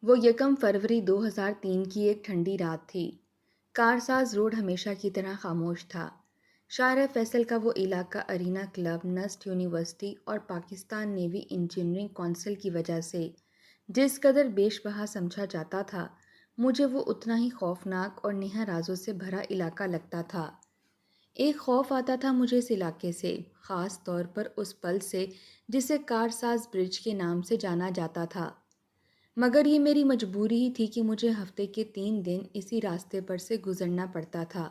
وہ یکم فروری 2003 کی ایک ٹھنڈی رات تھی۔ کارساز روڈ ہمیشہ کی طرح خاموش تھا۔ شارع فیصل کا وہ علاقہ ارینا کلب، نسٹ یونیورسٹی اور پاکستان نیوی انجینئرنگ کونسل کی وجہ سے جس قدر بیش بہا سمجھا جاتا تھا، مجھے وہ اتنا ہی خوفناک اور نہا رازوں سے بھرا علاقہ لگتا تھا۔ ایک خوف آتا تھا مجھے اس علاقے سے، خاص طور پر اس پل سے جسے کارساز برج کے نام سے جانا جاتا تھا۔ مگر یہ میری مجبوری ہی تھی کہ مجھے ہفتے کے 3 دن اسی راستے پر سے گزرنا پڑتا تھا۔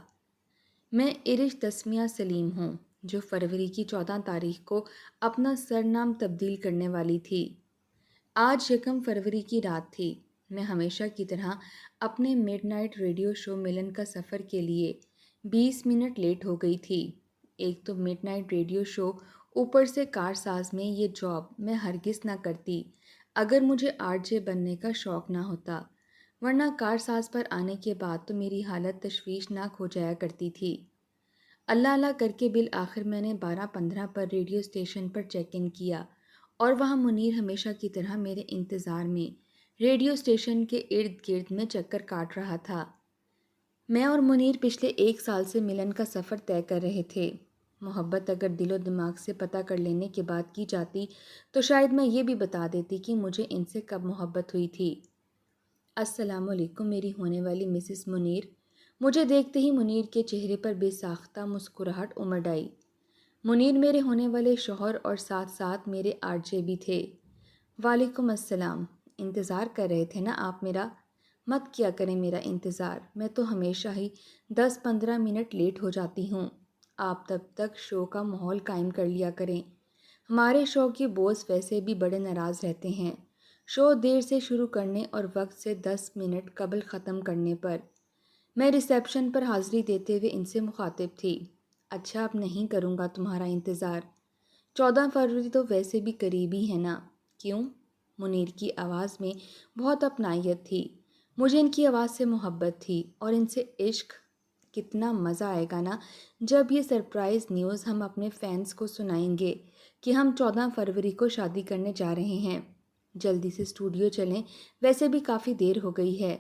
میں ارش تسمیہ سلیم ہوں، جو فروری کی 14 تاریخ کو اپنا سرنام تبدیل کرنے والی تھی۔ آج یکم فروری کی رات تھی۔ میں ہمیشہ کی طرح اپنے مڈ نائٹ ریڈیو شو ملن کا سفر کے لیے 20 منٹ لیٹ ہو گئی تھی۔ ایک تو مڈ نائٹ ریڈیو شو، اوپر سے کارساز میں یہ جاب میں ہرگز نہ کرتی اگر مجھے RJ بننے کا شوق نہ ہوتا، ورنہ کارساز پر آنے کے بعد تو میری حالت تشویشناک ہو جایا کرتی تھی۔ اللہ اللہ کر کے بالآخر میں نے 12:15 پر ریڈیو اسٹیشن پر چیک ان کیا اور وہاں منیر ہمیشہ کی طرح میرے انتظار میں ریڈیو اسٹیشن کے ارد گرد میں چکر کاٹ رہا تھا۔ میں اور منیر پچھلے 1 سال سے ملن کا سفر طے کر رہے تھے۔ محبت اگر دل و دماغ سے پتہ کر لینے کے بعد کی جاتی تو شاید میں یہ بھی بتا دیتی کہ مجھے ان سے کب محبت ہوئی تھی۔ السلام علیکم میری ہونے والی مسز منیر۔ مجھے دیکھتے ہی منیر کے چہرے پر بے ساختہ مسکراہٹ امڑ آئی۔ منیر میرے ہونے والے شوہر اور ساتھ ساتھ میرے RJ بھی تھے۔ وعلیکم السلام۔ انتظار کر رہے تھے نا آپ میرا؟ مت کیا کریں میرا انتظار، میں تو ہمیشہ ہی 10-15 منٹ لیٹ ہو جاتی ہوں۔ آپ تب تک شو کا ماحول قائم کر لیا کریں۔ ہمارے شو کے بوس ویسے بھی بڑے ناراض رہتے ہیں شو دیر سے شروع کرنے اور وقت سے 10 منٹ قبل ختم کرنے پر۔ میں ریسیپشن پر حاضری دیتے ہوئے ان سے مخاطب تھی۔ اچھا اب نہیں کروں گا تمہارا انتظار۔ 14 فروری تو ویسے بھی قریب ہی ہے نا؟ کیوں؟ منیر کی آواز میں بہت اپنائیت تھی۔ مجھے ان کی آواز سے محبت تھی اور ان سے عشق۔ کتنا مزہ آئے گا نا جب یہ سرپرائز نیوز ہم اپنے فینس کو سنائیں گے کہ ہم 14 فروری کو شادی کرنے جا رہے ہیں۔ جلدی سے اسٹوڈیو چلیں، ویسے بھی کافی دیر ہو گئی ہے۔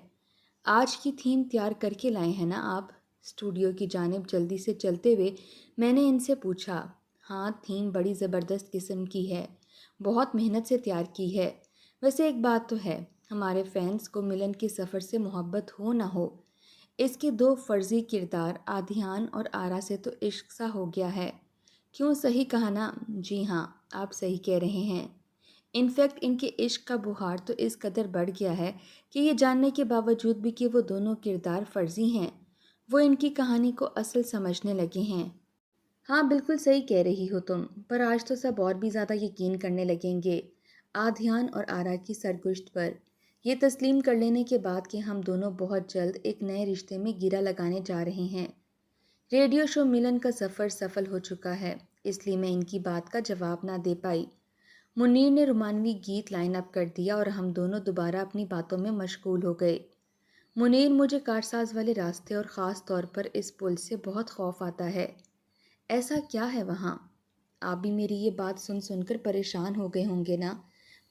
آج کی تھیم تیار کر کے لائے ہیں نا آپ؟ اسٹوڈیو کی جانب جلدی سے چلتے ہوئے میں نے ان سے پوچھا۔ ہاں، تھیم بڑی زبردست قسم کی ہے، بہت محنت سے تیار کی ہے۔ ویسے ایک بات تو ہے، ہمارے فینس کو ملن کے سفر سے محبت ہو نہ ہو، اس کے 2 فرضی کردار آدھیان اور آرا سے تو عشق سا ہو گیا ہے۔ کیوں، صحیح کہا نا؟ جی ہاں، آپ صحیح کہہ رہے ہیں۔ انفیکٹ ان کے عشق کا بخار تو اس قدر بڑھ گیا ہے کہ یہ جاننے کے باوجود بھی کہ وہ دونوں کردار فرضی ہیں، وہ ان کی کہانی کو اصل سمجھنے لگے ہیں۔ ہاں بالکل صحیح کہہ رہی ہو تم، پر آج تو سب اور بھی زیادہ یقین کرنے لگیں گے آدھیان اور آرا کی سرگزشت پر، یہ تسلیم کر لینے کے بعد کہ ہم دونوں بہت جلد ایک نئے رشتے میں گرہ لگانے جا رہے ہیں۔ ریڈیو شو ملن کا سفر سفل ہو چکا ہے، اس لیے میں ان کی بات کا جواب نہ دے پائی۔ منیر نے رومانوی گیت لائن اپ کر دیا اور ہم دونوں دوبارہ اپنی باتوں میں مشغول ہو گئے۔ منیر، مجھے کارساز والے راستے اور خاص طور پر اس پل سے بہت خوف آتا ہے۔ ایسا کیا ہے وہاں؟ آپ بھی میری یہ بات سن سن کر پریشان ہو گئے ہوں گے نا؟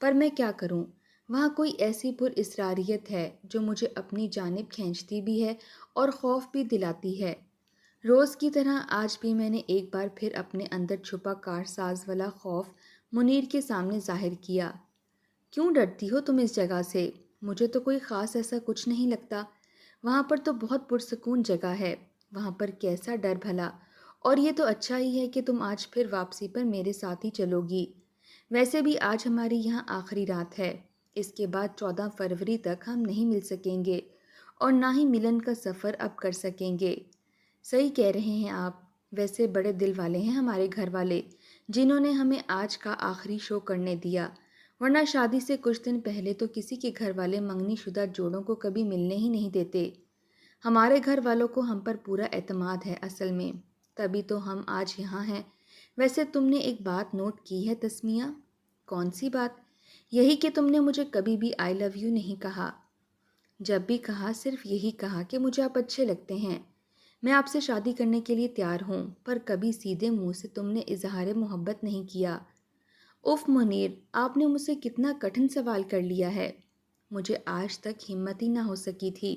پر میں کیا کروں، وہاں کوئی ایسی پراسراریت ہے جو مجھے اپنی جانب کھینچتی بھی ہے اور خوف بھی دلاتی ہے۔ روز کی طرح آج بھی میں نے ایک بار پھر اپنے اندر چھپا کارساز والا خوف منیر کے سامنے ظاہر کیا۔ کیوں ڈرتی ہو تم اس جگہ سے؟ مجھے تو کوئی خاص ایسا کچھ نہیں لگتا، وہاں پر تو بہت پرسکون جگہ ہے، وہاں پر کیسا ڈر بھلا، اور یہ تو اچھا ہی ہے کہ تم آج پھر واپسی پر میرے ساتھ ہی چلو گی۔ ویسے بھی آج ہماری یہاں آخری رات ہے، اس کے بعد 14 فروری تک ہم نہیں مل سکیں گے اور نہ ہی ملن کا سفر اب کر سکیں گے۔ صحیح کہہ رہے ہیں آپ، ویسے بڑے دل والے ہیں ہمارے گھر والے جنہوں نے ہمیں آج کا آخری شو کرنے دیا، ورنہ شادی سے کچھ دن پہلے تو کسی کے گھر والے منگنی شدہ جوڑوں کو کبھی ملنے ہی نہیں دیتے۔ ہمارے گھر والوں کو ہم پر پورا اعتماد ہے اصل میں، تبھی تو ہم آج یہاں ہیں۔ ویسے تم نے ایک بات نوٹ کی ہے تسمیہ؟ کون سی بات؟ یہی کہ تم نے مجھے کبھی بھی آئی لو یو نہیں کہا۔ جب بھی کہا صرف یہی کہا کہ مجھے آپ اچھے لگتے ہیں، میں آپ سے شادی کرنے کے لیے تیار ہوں، پر کبھی سیدھے منہ سے تم نے اظہار محبت نہیں کیا۔ اف منیر، آپ نے مجھ سے کتنا کٹھن سوال کر لیا ہے۔ مجھے آج تک ہمت ہی نہ ہو سکی تھی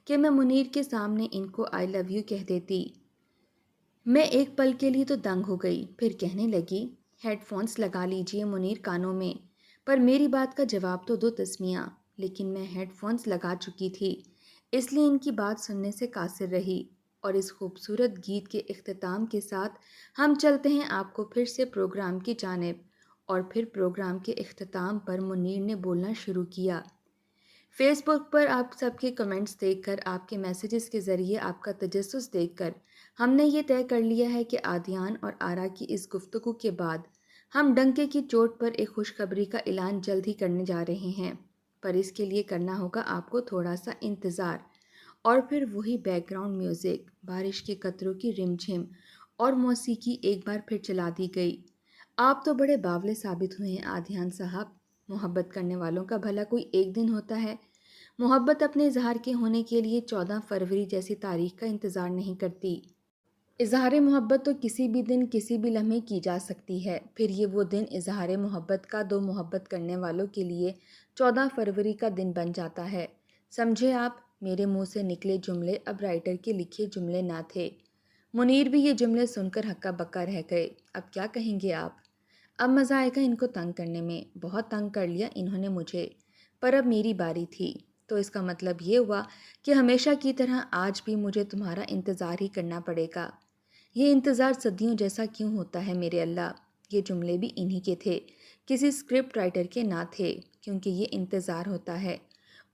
کہ میں منیر کے سامنے ان کو آئی لو یو کہہ دیتی۔ میں ایک پل کے لیے تو دنگ ہو گئی، پھر کہنے لگی، ہیڈ فونس لگا لیجئے منیر کانوں میں۔ پر میری بات کا جواب تو دو تسمیہ۔ لیکن میں ہیڈ فونس لگا چکی تھی، اس لیے ان کی بات سننے سے قاصر رہی۔ اور اس خوبصورت گیت کے اختتام کے ساتھ ہم چلتے ہیں آپ کو پھر سے پروگرام کی جانب۔ اور پھر پروگرام کے اختتام پر منیر نے بولنا شروع کیا۔ فیس بک پر آپ سب کے کمنٹس دیکھ کر، آپ کے میسیجز کے ذریعے آپ کا تجسس دیکھ کر ہم نے یہ طے کر لیا ہے کہ عادیان اور آرا کی اس گفتگو کے بعد ہم ڈنکے کی چوٹ پر ایک خوشخبری کا اعلان جلد ہی کرنے جا رہے ہیں۔ پر اس کے لیے کرنا ہوگا آپ کو تھوڑا سا انتظار، اور پھر وہی بیک گراؤنڈ میوزک، بارش کے قطروں کی رم جھم اور موسیقی ایک بار پھر چلا دی گئی۔ آپ تو بڑے باولے ثابت ہوئے ہیں عادیان صاحب۔ محبت کرنے والوں کا بھلا کوئی ایک دن ہوتا ہے؟ محبت اپنے اظہار کے ہونے کے لیے 14 فروری جیسی تاریخ کا انتظار نہیں کرتی۔ اظہار محبت تو کسی بھی دن کسی بھی لمحے کی جا سکتی ہے، پھر یہ وہ دن اظہار محبت کا دو محبت کرنے والوں کے لیے 14 فروری کا دن بن جاتا ہے۔ سمجھے آپ؟ میرے منہ سے نکلے جملے اب رائٹر کے لکھے جملے نہ تھے۔ منیر بھی یہ جملے سن کر ہکا بکا رہ گئے۔ اب کیا کہیں گے آپ؟ اب مزہ آئے گا ان کو تنگ کرنے میں۔ بہت تنگ کر لیا انہوں نے مجھے، پر اب میری باری تھی۔ تو اس کا مطلب یہ ہوا کہ ہمیشہ کی طرح آج بھی مجھے تمہارا انتظار ہی کرنا پڑے گا۔ یہ انتظار صدیوں جیسا کیوں ہوتا ہے میرے اللہ؟ یہ جملے بھی انہی کے تھے، کسی اسکرپٹ رائٹر کے نہ تھے، کیونکہ یہ انتظار ہوتا ہے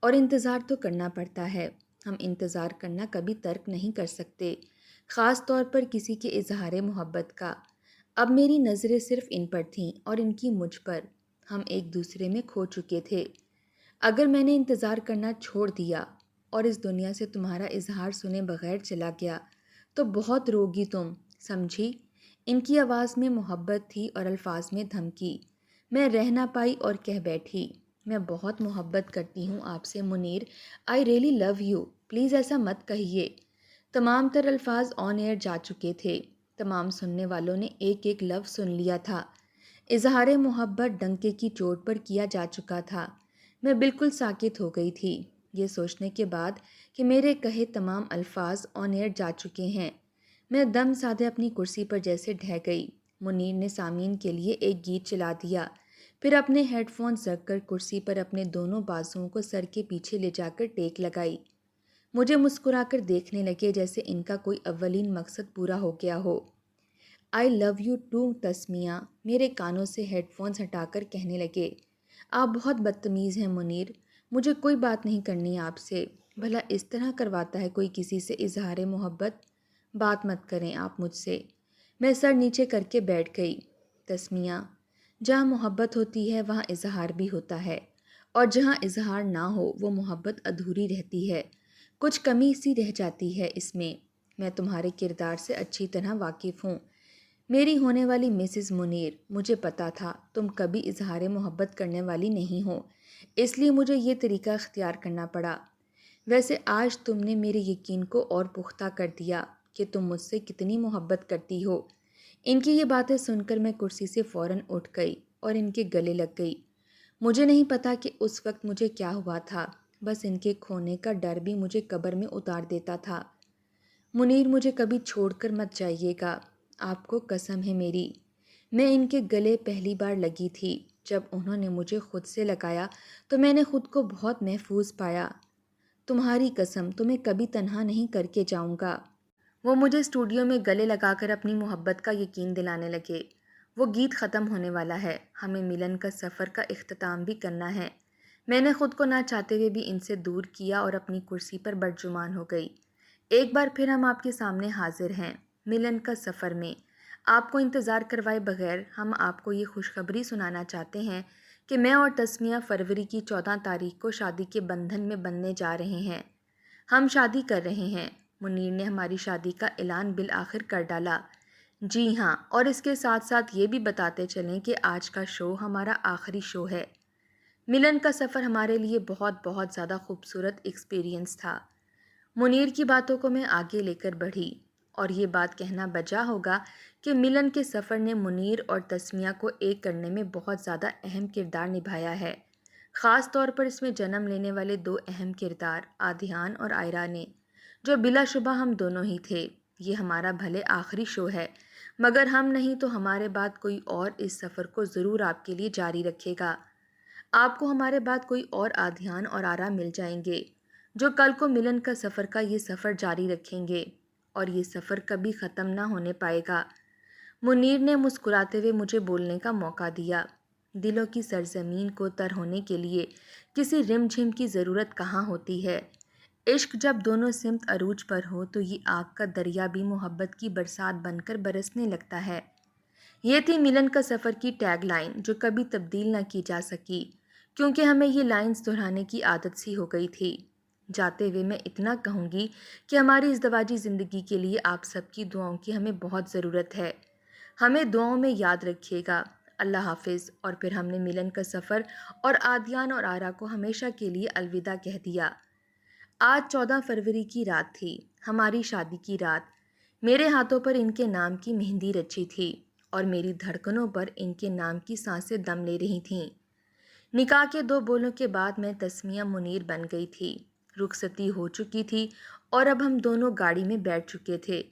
اور انتظار تو کرنا پڑتا ہے۔ ہم انتظار کرنا کبھی ترک نہیں کر سکتے، خاص طور پر کسی کے اظہار محبت کا۔ اب میری نظریں صرف ان پر تھیں اور ان کی مجھ پر۔ ہم ایک دوسرے میں کھو چکے تھے۔ اگر میں نے انتظار کرنا چھوڑ دیا اور اس دنیا سے تمہارا اظہار سنے بغیر چلا گیا تو بہت روگی تم، سمجھی؟ ان کی آواز میں محبت تھی اور الفاظ میں دھمکی۔ میں رہ نہ پائی اور کہہ بیٹھی، میں بہت محبت کرتی ہوں آپ سے Munir, I really love you, please ایسا مت کہیے۔ تمام تر الفاظ آن ایئر جا چکے تھے، تمام سننے والوں نے ایک ایک لفظ سن لیا تھا۔ اظہار محبت ڈنکے کی چوٹ پر کیا جا چکا تھا۔ میں بالکل ساکت ہو گئی تھی، یہ سوچنے کے بعد کہ میرے کہے تمام الفاظ آن ایئر جا چکے ہیں۔ میں دم سادھے اپنی کرسی پر جیسے ڈھہ گئی۔ منیر نے سامعین کے لیے ایک گیت چلا دیا، پھر اپنے ہیڈ فونز رکھ کر کرسی پر اپنے دونوں بازوؤں کو سر کے پیچھے لے جا کر ٹیک لگائی۔ مجھے مسکرا کر دیکھنے لگے جیسے ان کا کوئی اولین مقصد پورا ہو گیا ہو۔ آئی لو یو ٹو تسمیہ، میرے کانوں سے ہیڈ فونز ہٹا کر کہنے لگے۔ آپ بہت بدتمیز ہیں منیر، مجھے کوئی بات نہیں کرنی آپ سے۔ بھلا اس طرح کرواتا ہے کوئی کسی سے اظہار محبت؟ بات مت کریں آپ مجھ سے۔ میں سر نیچے کر کے بیٹھ گئی۔ تسمیہ، جہاں محبت ہوتی ہے وہاں اظہار بھی ہوتا ہے، اور جہاں اظہار نہ ہو وہ محبت ادھوری رہتی ہے، کچھ کمی سی رہ جاتی ہے اس میں تمہارے کردار سے اچھی طرح واقف ہوں۔ میری ہونے والی مسز منیر، مجھے پتا تھا تم کبھی اظہار محبت کرنے والی نہیں ہو، اس لیے مجھے یہ طریقہ اختیار کرنا پڑا۔ ویسے آج تم نے میرے یقین کو اور پختہ کر دیا کہ تم مجھ سے کتنی محبت کرتی ہو۔ ان کی یہ باتیں سن کر میں کرسی سے فوراً اٹھ گئی اور ان کے گلے لگ گئی۔ مجھے نہیں پتا کہ اس وقت مجھے کیا ہوا تھا، بس ان کے کھونے کا ڈر بھی مجھے قبر میں اتار دیتا تھا۔ منیر، مجھے کبھی چھوڑ کر مت جائیے گا، آپ کو قسم ہے میری۔ میں ان کے گلے پہلی بار لگی تھی، جب انہوں نے مجھے خود سے لگایا تو میں نے خود کو بہت محفوظ پایا۔ تمہاری قسم، تمہیں کبھی تنہا نہیں کر کے جاؤں گا۔ وہ مجھے اسٹوڈیو میں گلے لگا کر اپنی محبت کا یقین دلانے لگے۔ وہ گیت ختم ہونے والا ہے، ہمیں ملن کا سفر کا اختتام بھی کرنا ہے۔ میں نے خود کو نہ چاہتے ہوئے بھی ان سے دور کیا اور اپنی کرسی پر برجمان ہو گئی۔ ایک بار پھر ہم آپ کے سامنے حاضر ہیں، ملن کا سفر میں۔ آپ کو انتظار کروائے بغیر ہم آپ کو یہ خوشخبری سنانا چاہتے ہیں کہ میں اور تسمیہ فروری کی 14 تاریخ کو شادی کے بندھن میں بندھنے جا رہے ہیں۔ ہم شادی کر رہے ہیں۔ منیر نے ہماری شادی کا اعلان بالآخر کر ڈالا۔ جی ہاں، اور اس کے ساتھ ساتھ یہ بھی بتاتے چلیں کہ آج کا شو ہمارا آخری شو ہے۔ ملن کا سفر ہمارے لیے بہت بہت زیادہ خوبصورت ایکسپیرینس تھا۔ منیر کی باتوں کو میں آگے لے کر بڑھی، اور یہ بات کہنا بجا ہوگا کہ ملن کے سفر نے منیر اور تسمیہ کو ایک کرنے میں بہت زیادہ اہم کردار نبھایا ہے۔ خاص طور پر اس میں جنم لینے والے دو اہم کردار آدھیان اور آئرا نے، جو بلا شبہ ہم دونوں ہی تھے۔ یہ ہمارا بھلے آخری شو ہے، مگر ہم نہیں تو ہمارے بعد کوئی اور اس سفر کو ضرور آپ کے لیے جاری رکھے گا۔ آپ کو ہمارے بعد کوئی اور آدھیان اور آرا مل جائیں گے، جو کل کو ملن کا سفر کا یہ سفر جاری رکھیں گے، اور یہ سفر کبھی ختم نہ ہونے پائے گا۔ منیر نے مسکراتے ہوئے مجھے بولنے کا موقع دیا۔ دلوں کی سرزمین کو تر ہونے کے لیے کسی رم جھم کی ضرورت کہاں ہوتی ہے؟ عشق جب دونوں سمت عروج پر ہو تو یہ آگ کا دریا بھی محبت کی برسات بن کر برسنے لگتا ہے۔ یہ تھی ملن کا سفر کی ٹیگ لائن، جو کبھی تبدیل نہ کی جا سکی، کیونکہ ہمیں یہ لائنز دہرانے کی عادت سی ہو گئی تھی۔ جاتے ہوئے میں اتنا کہوں گی کہ ہماری ازدواجی زندگی کے لیے آپ سب کی دعاؤں کی ہمیں بہت ضرورت ہے۔ ہمیں دعاؤں میں یاد رکھیے گا۔ اللہ حافظ۔ اور پھر ہم نے ملن کا سفر اور آدیان اور آرا کو ہمیشہ کے لیے الوداع کہہ دیا۔ آج 14 فروری کی رات تھی، ہماری شادی کی رات۔ میرے ہاتھوں پر ان کے نام کی مہندی رچی تھی اور میری دھڑکنوں پر ان کے نام کی سانسیں دم لے رہی تھیں۔ نکاح کے 2 بولوں کے بعد میں تسمیہ منیر بن گئی تھی۔ رخصتی ہو چکی تھی اور اب ہم دونوں گاڑی میں بیٹھ چکے تھے،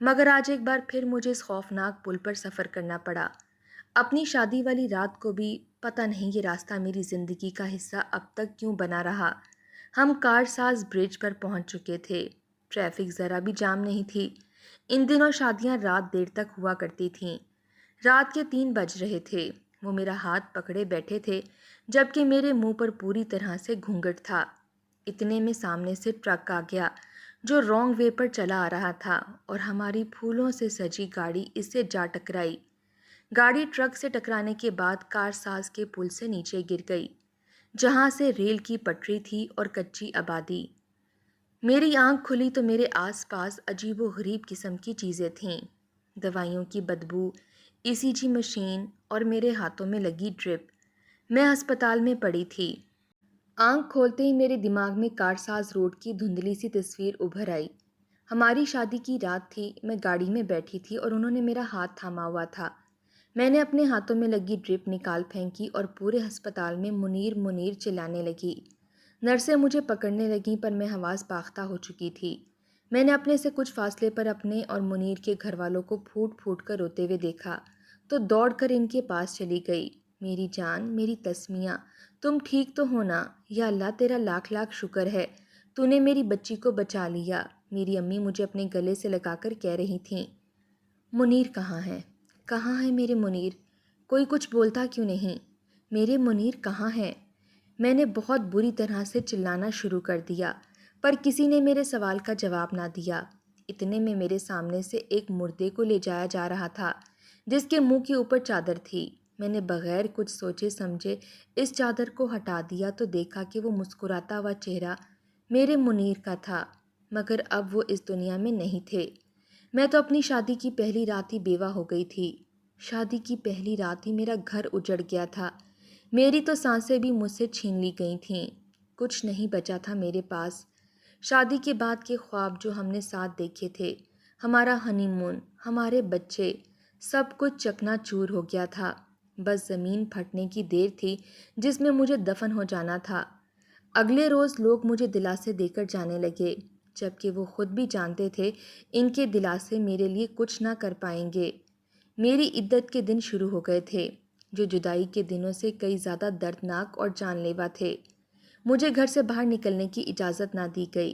مگر آج ایک بار پھر مجھے اس خوفناک پل پر سفر کرنا پڑا۔ اپنی شادی والی رات کو بھی پتہ نہیں یہ راستہ میری زندگی کا حصہ اب تک کیوں بنا رہا۔ ہم کارساز برج پر پہنچ چکے تھے۔ ٹریفک ذرا بھی جام نہیں تھی۔ ان دنوں شادیاں رات دیر تک ہوا کرتی تھیں۔ رات کے 3 بج رہے تھے۔ وہ میرا ہاتھ پکڑے بیٹھے تھے، جبکہ میرے منہ پر پوری طرح سے گھونگھٹ تھا۔ اتنے میں سامنے سے ٹرک آ گیا، جو رانگ وے پر چلا آ رہا تھا، اور ہماری پھولوں سے سجی گاڑی اس سے جا ٹکرائی۔ گاڑی ٹرک سے ٹکرانے کے بعد کارساز کے پل سے نیچے گر گئی، جہاں سے ریل کی پٹری تھی اور کچی آبادی۔ میری آنکھ کھلی تو میرے آس پاس عجیب و غریب قسم کی چیزیں تھیں۔ دوائیوں کی بدبو، ECG مشین اور میرے ہاتھوں میں لگی ڈرپ۔ میں ہسپتال میں پڑی تھی۔ آنکھ کھولتے ہی میرے دماغ میں کارساز روڈ کی دھندلی سی تصویر ابھر آئی۔ ہماری شادی کی رات تھی، میں گاڑی میں بیٹھی تھی اور انہوں نے میرا ہاتھ تھاما ہوا تھا۔ میں نے اپنے ہاتھوں میں لگی ڈرپ نکال پھینکی اور پورے ہسپتال میں منیر منیر چلانے لگی۔ نرسیں مجھے پکڑنے لگیں، پر میں حواس باختہ ہو چکی تھی۔ میں نے اپنے سے کچھ فاصلے پر اپنے اور منیر کے گھر والوں کو پھوٹ پھوٹ کر روتے ہوئے دیکھا تو دوڑ کر ان کے پاس چلی گئی۔ میری جان، میری تسمیہ، تم ٹھیک تو ہو نا؟ یا اللہ تیرا لاکھ لاکھ شکر ہے، تو نے میری بچی کو بچا لیا، میری امی مجھے اپنے گلے سے لگا کر کہہ رہی تھیں۔ منیر کہاں ہے؟ کہاں ہے میرے منیر؟ کوئی کچھ بولتا کیوں نہیں؟ میرے منیر کہاں ہے؟ میں نے بہت بری طرح سے چلانا شروع کر دیا، پر کسی نے میرے سوال کا جواب نہ دیا۔ اتنے میں میرے سامنے سے ایک مردے کو لے جایا جا رہا تھا، جس کے منہ کے اوپر چادر تھی۔ میں نے بغیر کچھ سوچے سمجھے اس چادر کو ہٹا دیا تو دیکھا کہ وہ مسکراتا ہوا چہرہ میرے منیر کا تھا، مگر اب وہ اس دنیا میں نہیں تھے۔ میں تو اپنی شادی کی پہلی رات ہی بیوہ ہو گئی تھی۔ شادی کی پہلی رات ہی میرا گھر اجڑ گیا تھا۔ میری تو سانسیں بھی مجھ سے چھین لی گئی تھیں۔ کچھ نہیں بچا تھا میرے پاس۔ شادی کے بعد کے خواب جو ہم نے ساتھ دیکھے تھے، ہمارا ہنی مون، ہمارے بچے، سب کچھ چکنا چور ہو گیا تھا۔ بس زمین پھٹنے کی دیر تھی جس میں مجھے دفن ہو جانا تھا۔ اگلے روز لوگ مجھے دلاسے دے کر جانے لگے، جبکہ وہ خود بھی جانتے تھے ان کے دلاسے میرے لیے کچھ نہ کر پائیں گے۔ میری عدت کے دن شروع ہو گئے تھے، جو جدائی کے دنوں سے کئی زیادہ دردناک اور جان لیوا تھے۔ مجھے گھر سے باہر نکلنے کی اجازت نہ دی گئی۔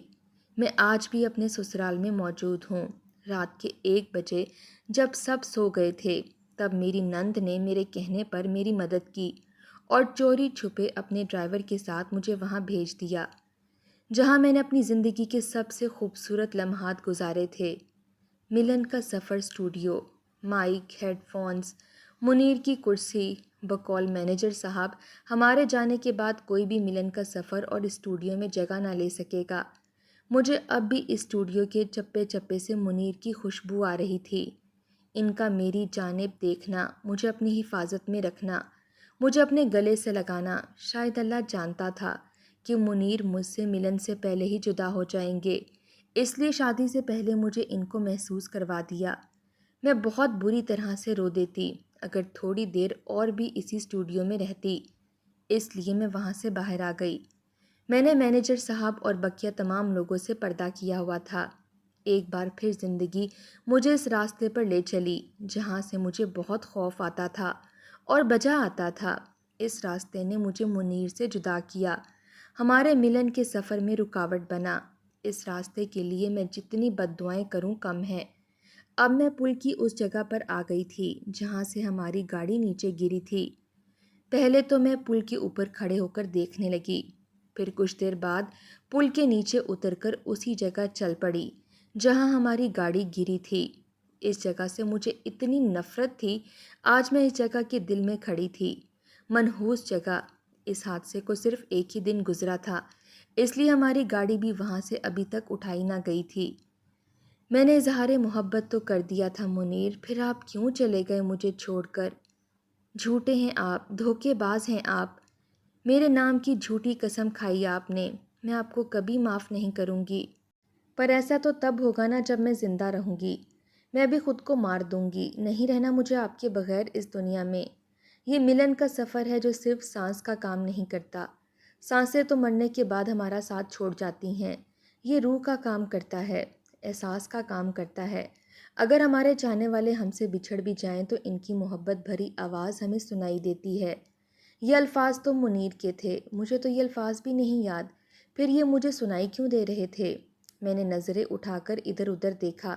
میں آج بھی اپنے سسرال میں موجود ہوں۔ رات کے 1 بجے جب سب سو گئے تھے، تب میری نند نے میرے کہنے پر میری مدد کی اور چوری چھپے اپنے ڈرائیور کے ساتھ مجھے وہاں بھیج دیا، جہاں میں نے اپنی زندگی کے سب سے خوبصورت لمحات گزارے تھے۔ ملن کا سفر studio, mic, headphones, Munir کی کرسی۔ بقول مینیجر صاحب، ہمارے جانے کے بعد کوئی بھی ملن کا سفر اور اسٹوڈیو میں جگہ نہ لے سکے گا۔ مجھے اب بھی اسٹوڈیو کے چپے چپے سے منیر کی خوشبو آ رہی تھی۔ ان کا میری جانب دیکھنا، مجھے اپنی حفاظت میں رکھنا، مجھے اپنے گلے سے لگانا، شاید اللہ جانتا تھا کہ منیر مجھ سے ملن سے پہلے ہی جدا ہو جائیں گے، اس لیے شادی سے پہلے مجھے ان کو محسوس کروا دیا۔ میں بہت بری طرح سے رو دیتی اگر تھوڑی دیر اور بھی اسی اسٹوڈیو میں رہتی۔ اس لیے میں وہاں سے باہر آ گئی۔ میں نے مینیجر صاحب اور بقیہ تمام لوگوں سے پردہ کیا ہوا تھا۔ ایک بار پھر زندگی مجھے اس راستے پر لے چلی جہاں سے مجھے بہت خوف آتا تھا اور بجا آتا تھا۔ اس راستے نے مجھے منیر سے جدا کیا، ہمارے ملن کے سفر میں رکاوٹ بنا۔ اس راستے کے لیے میں جتنی بد دعائیں کروں کم ہے۔ اب میں پل کی اس جگہ پر آ گئی تھی جہاں سے ہماری گاڑی نیچے گری تھی۔ پہلے تو میں پل کے اوپر کھڑے ہو کر دیکھنے لگی، پھر کچھ دیر بعد پل کے نیچے اتر کر اسی جگہ چل پڑی جہاں ہماری گاڑی گری تھی۔ اس جگہ سے مجھے اتنی نفرت تھی، آج میں اس جگہ کے دل میں کھڑی تھی، منحوس جگہ۔ اس حادثے کو صرف ایک ہی دن گزرا تھا، اس لیے ہماری گاڑی بھی وہاں سے ابھی تک اٹھائی نہ گئی تھی۔ میں نے اظہار محبت تو کر دیا تھا منیر، پھر آپ کیوں چلے گئے مجھے چھوڑ کر؟ جھوٹے ہیں آپ، دھوکے باز ہیں آپ، میرے نام کی جھوٹی قسم کھائی آپ نے، میں آپ کو کبھی معاف نہیں کروں گی۔ پر ایسا تو تب ہوگا نا جب میں زندہ رہوں گی، میں بھی خود کو مار دوں گی، نہیں رہنا مجھے آپ کے بغیر اس دنیا میں۔ یہ ملن کا سفر ہے جو صرف سانس کا کام نہیں کرتا، سانسیں تو مرنے کے بعد ہمارا ساتھ چھوڑ جاتی ہیں، یہ روح کا کام کرتا ہے، احساس کا کام کرتا ہے۔ اگر ہمارے چاہنے والے ہم سے بچھڑ بھی جائیں تو ان کی محبت بھری آواز ہمیں سنائی دیتی ہے۔ یہ الفاظ تو منیر کے تھے، مجھے تو یہ الفاظ بھی نہیں یاد، پھر یہ مجھے سنائی کیوں دے رہے تھے؟ میں نے نظریں اٹھا کر ادھر ادھر دیکھا،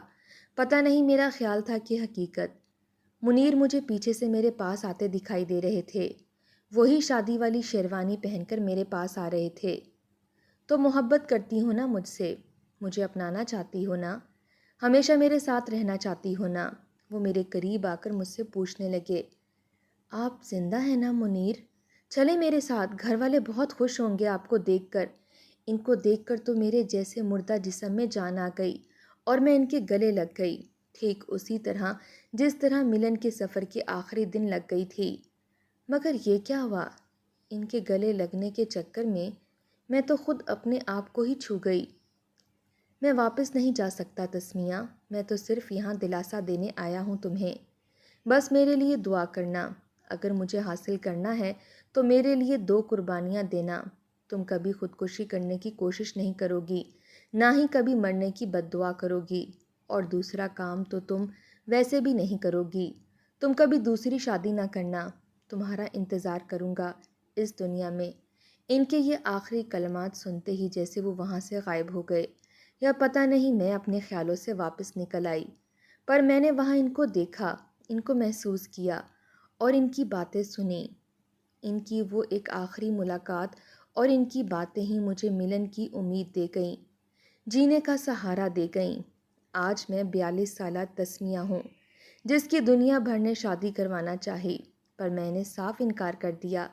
پتہ نہیں میرا خیال تھا کہ حقیقت۔ منیر مجھے پیچھے سے میرے پاس آتے دکھائی دے رہے تھے، وہی شادی والی شیروانی پہن کر میرے پاس آ رہے تھے۔ تو محبت کرتی ہو نا مجھ سے، مجھے اپنانا چاہتی ہو نا، ہمیشہ میرے ساتھ رہنا چاہتی ہو نا؟ وہ میرے قریب آ کر مجھ سے پوچھنے لگے، آپ زندہ ہیں نا منیر؟ چلے میرے ساتھ، گھر والے بہت خوش ہوں گے آپ کو دیکھ کر۔ ان کو دیکھ کر تو میرے جیسے مردہ جسم میں جان آ گئی اور میں ان کے گلے لگ گئی، ٹھیک اسی طرح جس طرح ملن کے سفر کے آخری دن لگ گئی تھی۔ مگر یہ کیا ہوا؟ ان کے گلے لگنے کے چکر میں تو خود اپنے آپ کو ہی چھو گئی۔ میں واپس نہیں جا سکتا تسمیہ، میں تو صرف یہاں دلاسا دینے آیا ہوں تمہیں۔ بس میرے لیے دعا کرنا، اگر مجھے حاصل کرنا ہے تو میرے لیے 2 قربانیاں دینا۔ تم کبھی خودکشی کرنے کی کوشش نہیں کرو گی، نہ ہی کبھی مرنے کی بد دعا کرو گی، اور دوسرا کام تو تم ویسے بھی نہیں کرو گی، تم کبھی دوسری شادی نہ کرنا۔ تمہارا انتظار کروں گا اس دنیا میں۔ ان کے یہ آخری کلمات سنتے ہی جیسے وہ وہاں سے غائب ہو گئے، یا پتہ نہیں میں اپنے خیالوں سے واپس نکل آئی، پر میں نے وہاں ان کو دیکھا، ان کو محسوس کیا اور ان کی باتیں سنیں۔ ان کی وہ ایک آخری ملاقات اور ان کی باتیں ہی مجھے ملن کی امید دے گئیں، جینے کا سہارا دے گئیں۔ آج میں 42 سالہ تسمیہ ہوں، جس کی دنیا بھر نے شادی کروانا چاہی، پر میں نے صاف انکار کر دیا۔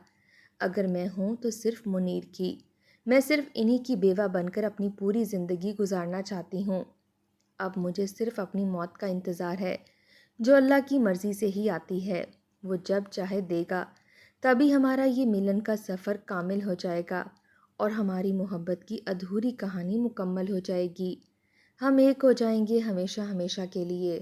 اگر میں ہوں تو صرف منیر کی، میں صرف انہی کی بیوہ بن کر اپنی پوری زندگی گزارنا چاہتی ہوں۔ اب مجھے صرف اپنی موت کا انتظار ہے، جو اللہ کی مرضی سے ہی آتی ہے، وہ جب چاہے دے گا، تبھی ہمارا یہ ملن کا سفر کامل ہو جائے گا اور ہماری محبت کی ادھوری کہانی مکمل ہو جائے گی۔ ہم ایک ہو جائیں گے ہمیشہ ہمیشہ کے لیے۔